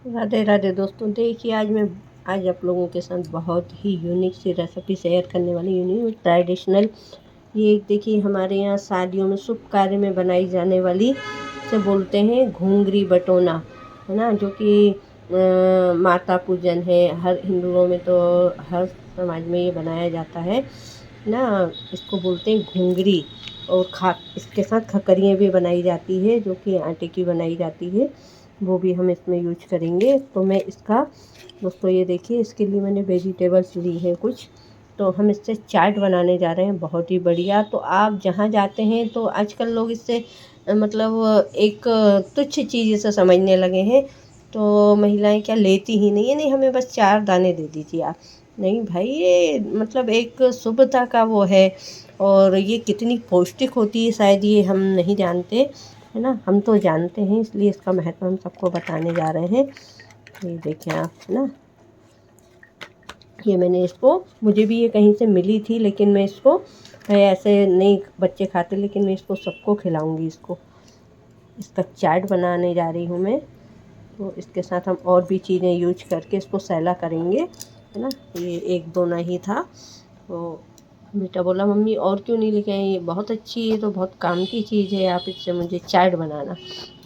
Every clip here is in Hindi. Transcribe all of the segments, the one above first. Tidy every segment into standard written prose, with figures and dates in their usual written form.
राधे राधे दोस्तों, देखिए आज आप लोगों के साथ बहुत ही यूनिक सी रेसिपी शेयर करने वाली यूनिक ट्रेडिशनल। ये देखिए हमारे यहाँ शादियों में शुभ कार्य में बनाई जाने वाली से बोलते हैं घुंगरी बटोना, है ना, जो कि माता पूजन है। हर हिंदुओं में तो हर समाज में ये बनाया जाता है ना। इसको बोलते हैं घुंगरी। और इसके साथ खकरियाँ भी बनाई जाती है, जो कि आटे की बनाई जाती है, वो भी हम इसमें यूज करेंगे। तो मैं इसका दोस्तों ये देखिए, इसके लिए मैंने वेजिटेबल्स ली हैं कुछ। तो हम इससे चाट बनाने जा रहे हैं, बहुत ही बढ़िया। तो आप जहाँ जाते हैं तो आजकल लोग इससे मतलब एक तुच्छ चीज़ से समझने लगे हैं। तो महिलाएं क्या लेती ही नहीं है, नहीं हमें बस 4 दाने दे दीजिए आप। नहीं भाई, ये मतलब एक शुभता का वो है। और ये कितनी पौष्टिक होती है शायद ये हम नहीं जानते, है ना। हम तो जानते हैं, इसलिए इसका महत्व हम सबको बताने जा रहे हैं। ये देखें आप, है ना, ये मैंने इसको, मुझे भी ये कहीं से मिली थी, लेकिन मैं इसको ऐसे नहीं बच्चे खाते, लेकिन मैं इसको सबको खिलाऊंगी। इसका चाट बनाने जा रही हूँ मैं। तो इसके साथ हम और भी चीज़ें यूज करके इसको सैला करेंगे, है ना। ये एक दोना ही था। तो बेटा बोला मम्मी और क्यों नहीं लेके आई, ये बहुत अच्छी है, तो बहुत काम की चीज़ है, आप इससे मुझे चाट बनाना।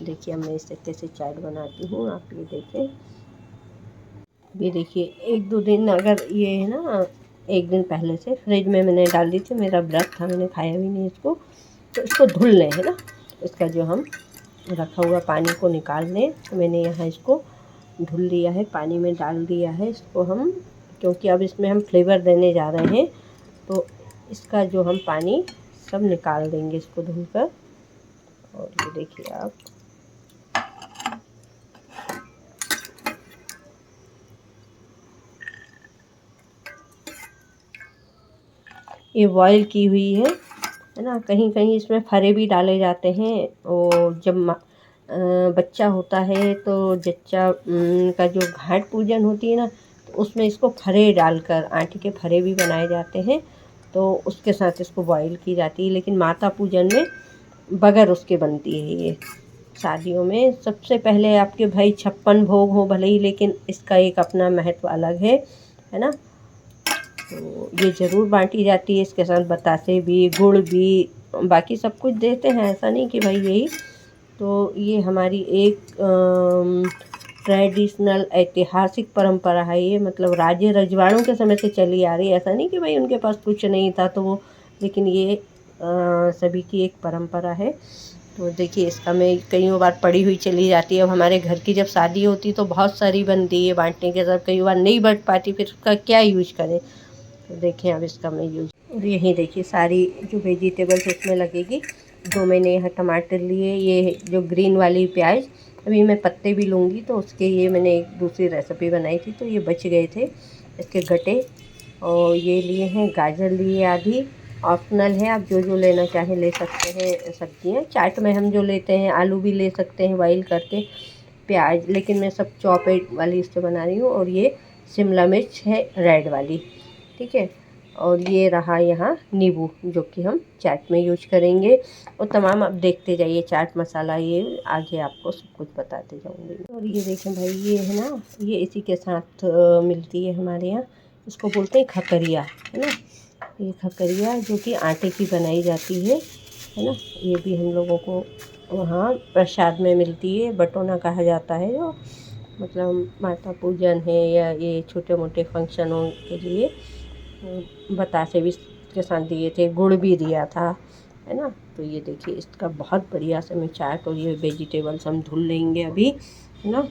देखिए अब मैं इससे कैसे चाट बनाती हूँ, आप ये देखें। ये देखिए, 1-2 दिन अगर ये है ना, 1 दिन पहले से फ्रिज में मैंने डाल दी थी, मेरा व्रत था, मैंने खाया भी नहीं इसको। तो इसको धुल लें, है ना। इसका जो हम रखा हुआ पानी को निकाल लें। तो मैंने यहाँ इसको धुल लिया है, पानी में डाल दिया है इसको हम, क्योंकि अब इसमें हम फ्लेवर देने जा रहे हैं। तो इसका जो हम पानी सब निकाल देंगे इसको धुलकर। और ये देखिए आप, ये बॉयल की हुई है ना। कहीं कहीं इसमें फरे भी डाले जाते हैं। और जब बच्चा होता है तो जच्चा का जो घाट पूजन होती है ना, तो उसमें इसको फरे डालकर आटे के फरे भी बनाए जाते हैं। तो उसके साथ इसको बॉईल की जाती है। लेकिन माता पूजन में बगैर उसके बनती है ये। शादियों में सबसे पहले आपके भाई 56 भोग हो भले ही, लेकिन इसका एक अपना महत्व अलग है ना। तो ये ज़रूर बांटी जाती है, इसके साथ बतासे भी, गुड़ भी, बाकी सब कुछ देते हैं, ऐसा नहीं कि भाई यही। तो ये हमारी एक ट्रेडिशनल ऐतिहासिक परंपरा है ये, मतलब राजे रजवाड़ों के समय से चली आ रही है। ऐसा नहीं कि भाई उनके पास कुछ नहीं था तो वो, लेकिन ये सभी की एक परंपरा है। तो देखिए इसका मैं कई बार पड़ी हुई चली जाती है। अब हमारे घर की जब शादी होती तो बहुत सारी बनती है बांटने के, सब कई बार नहीं बट पाती, फिर उसका क्या यूज करें। तो देखें अब इसका मैं यूज, और यही देखिए सारी जो वेजिटेबल्स उसमें लगेगी। 2 मैंने यहाँ टमाटर लिए, ये जो ग्रीन वाली प्याज, अभी मैं पत्ते भी लूँगी तो उसके, ये मैंने एक दूसरी रेसिपी बनाई थी तो ये बच गए थे इसके गट्टे। और ये लिए हैं गाजर, लिए आधी, ऑप्शनल है, आप जो जो लेना चाहें ले सकते हैं सब्जियाँ। चाट में हम जो लेते हैं आलू भी ले सकते हैं बॉईल करके, प्याज, लेकिन मैं सब चॉपेड वाली इससे बना रही हूँ। और ये शिमला मिर्च है रेड वाली, ठीक है। और ये रहा यहाँ नींबू, जो कि हम चाट में यूज करेंगे। और तमाम आप देखते जाइए चाट मसाला, ये आगे आपको सब कुछ बताते जाऊँगी। और ये देखें भाई, ये है ना, ये इसी के साथ मिलती है हमारे यहाँ, इसको बोलते हैं खकरिया, है ना। ये खकरिया जो कि आटे की बनाई जाती है ना। ये भी हम लोगों को वहाँ प्रसाद में मिलती है, बटोना कहा जाता है, जो मतलब माता पूजन है या ये छोटे मोटे फंक्शनों के लिए। बतासे भी के साथ दिए थे, गुड़ भी दिया था, है ना। तो ये देखिए इसका बहुत बढ़िया से मैं चाट, और ये वेजिटेबल्स हम धुल लेंगे अभी, है ना।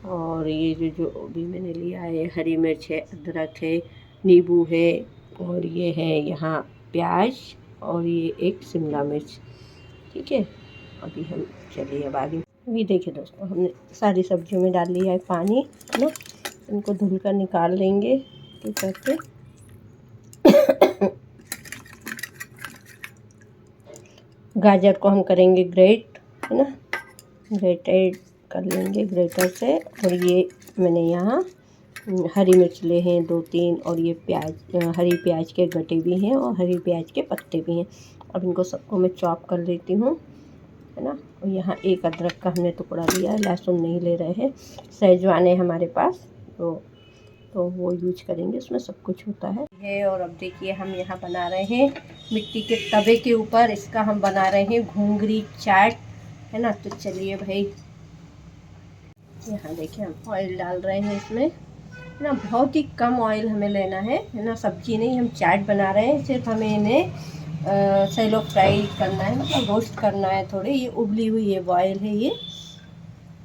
और ये जो भी मैंने लिया है, हरी मिर्च है, अदरक है, नींबू है, और ये है यहाँ प्याज, और ये एक शिमला मिर्च, ठीक है। अभी हम चलिए अब आगे। अभी देखिए दोस्तों, हमने सारी सब्जियों में डाल लिया है पानी, है ना। इनको धुल कर निकाल लेंगे करके। गाजर को हम करेंगे ग्रेट, है ना, ग्रेटेड कर लेंगे ग्रेटर से। और ये मैंने यहाँ हरी मिर्च ले हैं 2-3, और ये प्याज, हरी प्याज के गट्टे भी हैं और हरी प्याज के पत्ते भी हैं। अब इनको सबको मैं चॉप कर लेती हूँ, है ना। और यहाँ एक अदरक का हमने टुकड़ा लिया है, लहसुन नहीं ले रहे हैं। सेजवान है हमारे पास तो वो यूज करेंगे, उसमें सब कुछ होता है। और अब देखिए हम यहाँ बना रहे हैं मिट्टी के तवे के ऊपर, इसका हम बना रहे हैं घुंगरी चाट, है ना। तो चलिए भाई, यहाँ देखिए हम ऑयल डाल रहे हैं इसमें, है ना। बहुत ही कम ऑयल हमें लेना है ना। सब्जी नहीं, हम चाट बना रहे हैं, सिर्फ हमें इन्हें सैलो फ्राई करना है, मतलब रोस्ट करना है थोड़े। ये उबली हुई है, बॉयल है ये,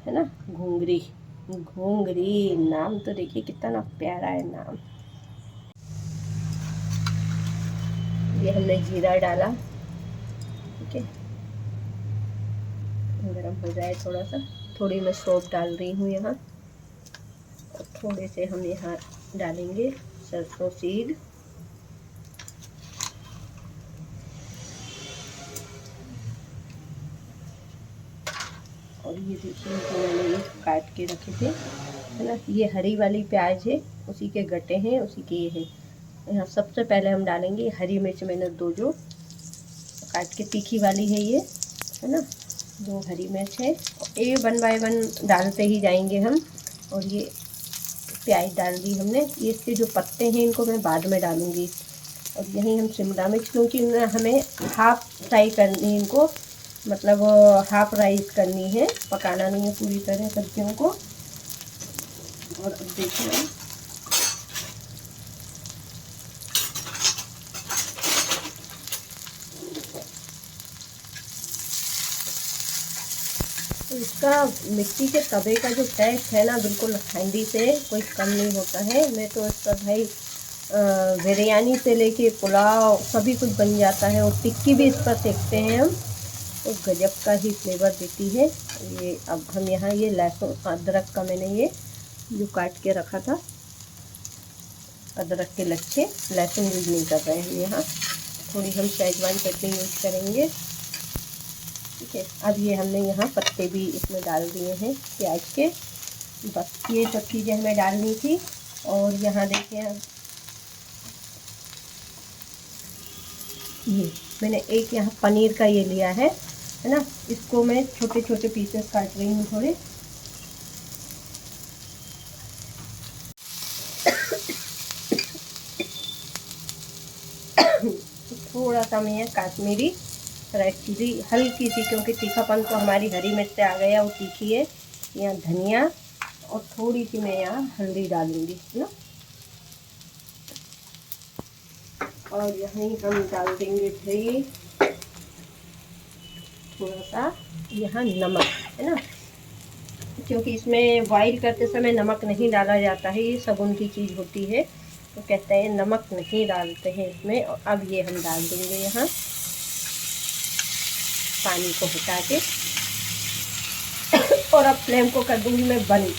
है ना। घुंगरी घुंगरी नाम तो देखिए कितना प्यारा है नाम। ये हमने जीरा डाला, ठीक है। गरम हो जाए थोड़ा सा, थोड़ी मैं सौंफ डाल रही हूँ यहाँ, और थोड़े से हम यहाँ डालेंगे सरसों सीड, और ये देखिए जो मैंने ये काट के रखे थे, है ना। ये हरी वाली प्याज है, उसी के गट्टे हैं, उसी के ये है। यहाँ सबसे पहले हम डालेंगे हरी मिर्च, मैंने 2 जो काट के तीखी वाली है ये, है ना। 2 हरी मिर्च है, ये 1 बाय 1 डालते ही जाएंगे हम। और ये प्याज डाल दी हमने। ये इसके जो पत्ते हैं इनको मैं बाद में डालूँगी। और यहीं हम शिमला मिर्च, क्योंकि हमें हाफ फ्राई करनी है इनको, मतलब हाफ राइस करनी है, पकाना नहीं है पूरी तरह सब्जियों को। और अब देखिए तो इसका मिट्टी के तवे का जो टेस्ट है ना, बिल्कुल हांडी से कोई कम नहीं होता है। मैं तो इसका भाई बिरयानी से लेके पुलाव सभी कुछ बन जाता है, और टिक्की भी इस पर सेकते हैं हम, तो गजब का ही फ्लेवर देती है ये। अब हम यहाँ ये लहसुन अदरक का मैंने ये जो काट के रखा था, अदरक के लच्छे, लहसुन यूज नहीं कर रहे हैं यहाँ। थोड़ी हम शेजवान चटनी यूज करेंगे, ठीक है। अब ये हमने यहाँ पत्ते भी इसमें डाल दिए हैं प्याज के, बस ये सब चीज़ें हमें डालनी थी। और यहाँ देखिए ये मैंने एक यहाँ पनीर का ये लिया है ना। इसको मैं छोटे छोटे पीसेस काट रही हूँ थोड़े। थोड़ा सा मैं ये काश्मीरी रेड चिली हल्की सी, क्योंकि तीखापन तो हमारी हरी मिर्च से आ गया, वो तीखी है। यहाँ धनिया और थोड़ी सी मैं यहाँ हल्दी डालूंगी ना। और यहीं हम डाल देंगे भाई थोड़ा सा यहाँ नमक, है ना। क्योंकि इसमें बॉईल करते समय नमक नहीं डाला जाता है, ये साबुन की चीज़ होती है, तो कहते हैं नमक नहीं डालते हैं इसमें। और अब ये हम डाल देंगे यहाँ पानी को हटा के, और अब फ्लेम को कर दूंगी मैं बंद।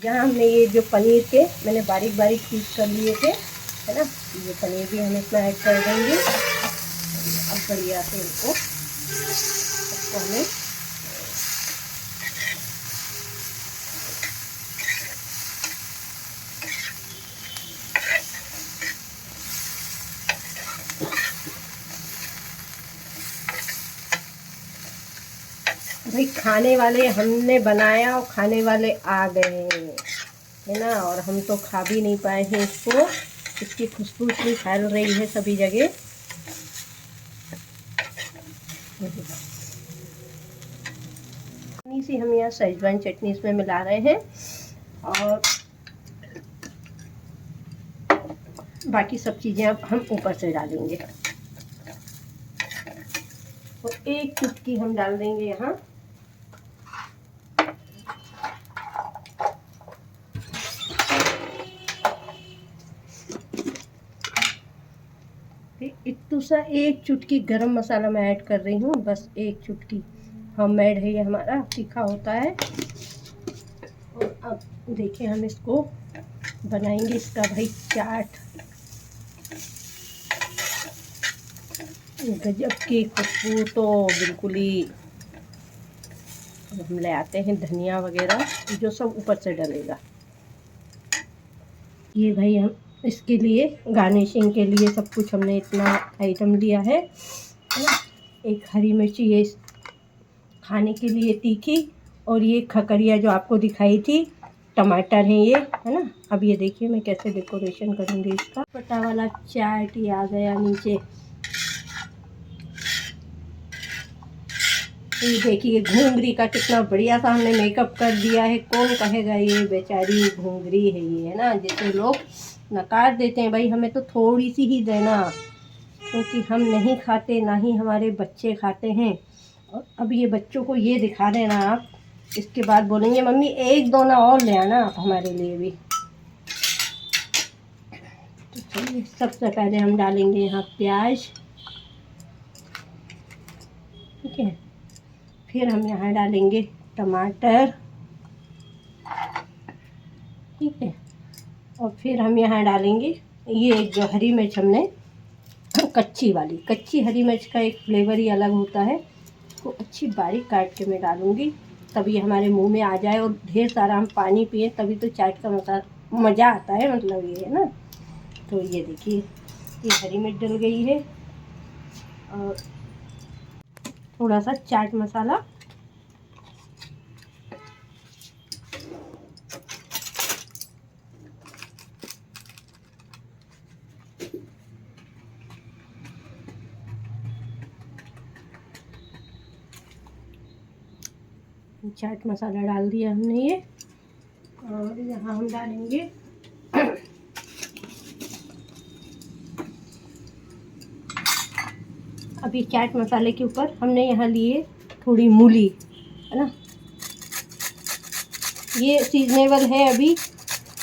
यहाँ हमने ये जो पनीर के मैंने बारीक बारीक पीस कर लिए थे, है ना, ये पनीर भी हम इसमें ऐड कर देंगे। अब बढ़िया से इसको हमें भाई खाने वाले हमने बनाया और खाने वाले आ गए, है ना। और हम तो खा भी नहीं पाए हैं इसको, इसकी खुशबू इतनी फैल रही है सभी जगह। थोड़ी सी हम यहाँ शेजवान चटनी इसमें मिला रहे हैं, और बाकी सब चीज़ें अब हम ऊपर से डालेंगे। तो एक चुटकी हम डाल देंगे यहाँ इतना सा, एक चुटकी गरम मसाला मैं ऐड कर रही हूँ, बस एक चुटकी। होममेड है ये हमारा, तीखा होता है। और अब देखिए हम इसको बनाएंगे, इसका भाई चाट, गजब की खुशबू तो बिल्कुल ही। हम ले आते हैं धनिया वगैरह जो सब ऊपर से डलेगा। ये भाई हम इसके लिए गार्निशिंग के लिए सब कुछ हमने इतना आइटम लिया है ना। एक हरी मिर्ची ये खाने के लिए तीखी, और ये खकरिया जो आपको दिखाई थी, टमाटर हैं ये, है ना। अब ये देखिए मैं कैसे डेकोरेशन करूँगी इसका। पटा वाला चाट ये आ गया नीचे। ये देखिए घूंगरी का कितना बढ़िया सा हमने मेकअप कर दिया है। कौन कहेगा ये बेचारी घूंगरी है ये, है ना। जैसे लोग नकार देते हैं, भाई हमें तो थोड़ी सी ही देना, क्योंकि हम नहीं खाते, ना ही हमारे बच्चे खाते हैं। और अब ये बच्चों को ये दिखा देना आप, इसके बाद बोलेंगे मम्मी एक दो ना और ले आना आप हमारे लिए भी। तो चलिए सबसे पहले हम डालेंगे यहाँ प्याज, ठीक है। फिर हम यहाँ डालेंगे टमाटर, ठीक है। और फिर हम यहाँ डालेंगे ये जो हरी मिर्च हमने कच्ची वाली, कच्ची हरी मिर्च का एक फ्लेवर ही अलग होता है। इसको अच्छी बारीक काट के मैं डालूँगी, तभी हमारे मुंह में आ जाए और ढेर सारा हम पानी पिए, तभी तो चाट का मज़ा आता है, मतलब ये है ना। तो ये देखिए ये हरी मिर्च डल गई है, और थोड़ा सा चाट मसाला, चाट मसाला डाल दिया हमने ये। और यहाँ हम डालेंगे अभी चाट मसाले के ऊपर हमने यहाँ लिए थोड़ी मूली, है ना। ये सीजनेबल है अभी,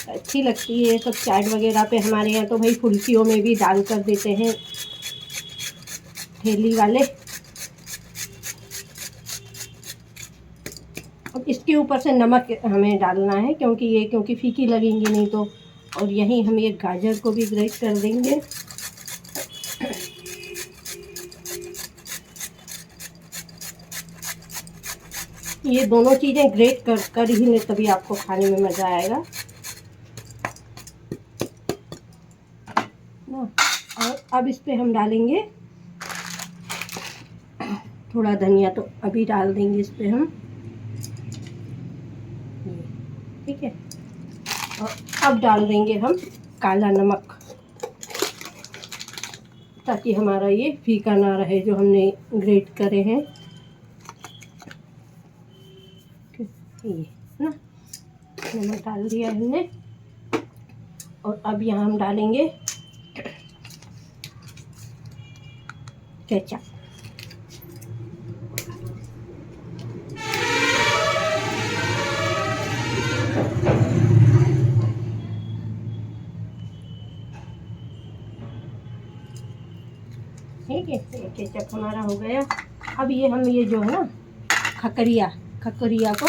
अच्छी लगती है सब चाट वगैरह पे। हमारे यहाँ तो भाई फुल्कियों में भी डाल कर देते हैं ठेली वाले। अब इसके ऊपर से नमक हमें डालना है, क्योंकि फीकी लगेंगी नहीं तो। और यहीं हम ये गाजर को भी ग्रेट कर देंगे। ये दोनों चीज़ें ग्रेट कर ही ले, तभी आपको खाने में मज़ा आएगा ना। और अब इस पे हम डालेंगे थोड़ा धनिया, तो अभी डाल देंगे इस पे हम, ठीक है। और अब डाल देंगे हम काला नमक, ताकि हमारा ये फीका ना रहे जो हमने ग्रेट करे हैं, ये ना। नमक डाल दिया हमने, और अब यहाँ हम डालेंगे केचप। ठीक है, ये केचप हमारा हो गया। अब ये जो है ना खकरिया को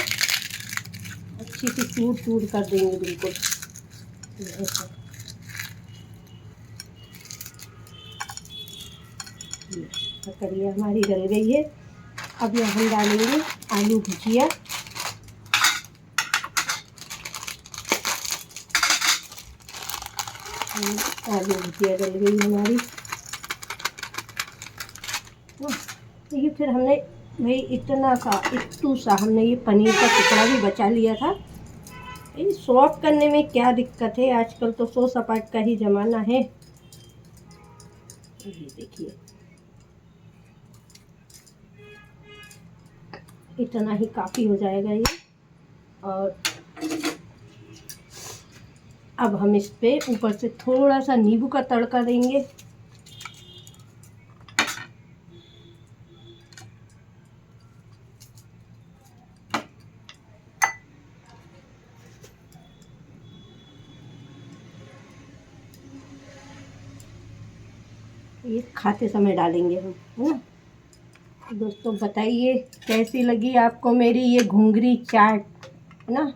अच्छी सी चूर कर देंगे बिल्कुल। खकरिया हमारी डल गई है। अब यहाँ हम डालेंगे आलू भुजिया, आलू भुजिया डल गई हमारी। देखिए फिर हमने भाई इतू सा हमने ये पनीर का टुकड़ा भी बचा लिया था। ये सॉफ्ट करने में क्या दिक्कत है, आजकल तो 100 सपाट का ही ज़माना है। ये देखिए इतना ही काफ़ी हो जाएगा ये। और अब हम इस पे ऊपर से थोड़ा सा नींबू का तड़का देंगे। ये खाते समय डालेंगे हम, है ना। दोस्तों बताइए कैसी लगी आपको मेरी ये घुंगरी चाट, है ना।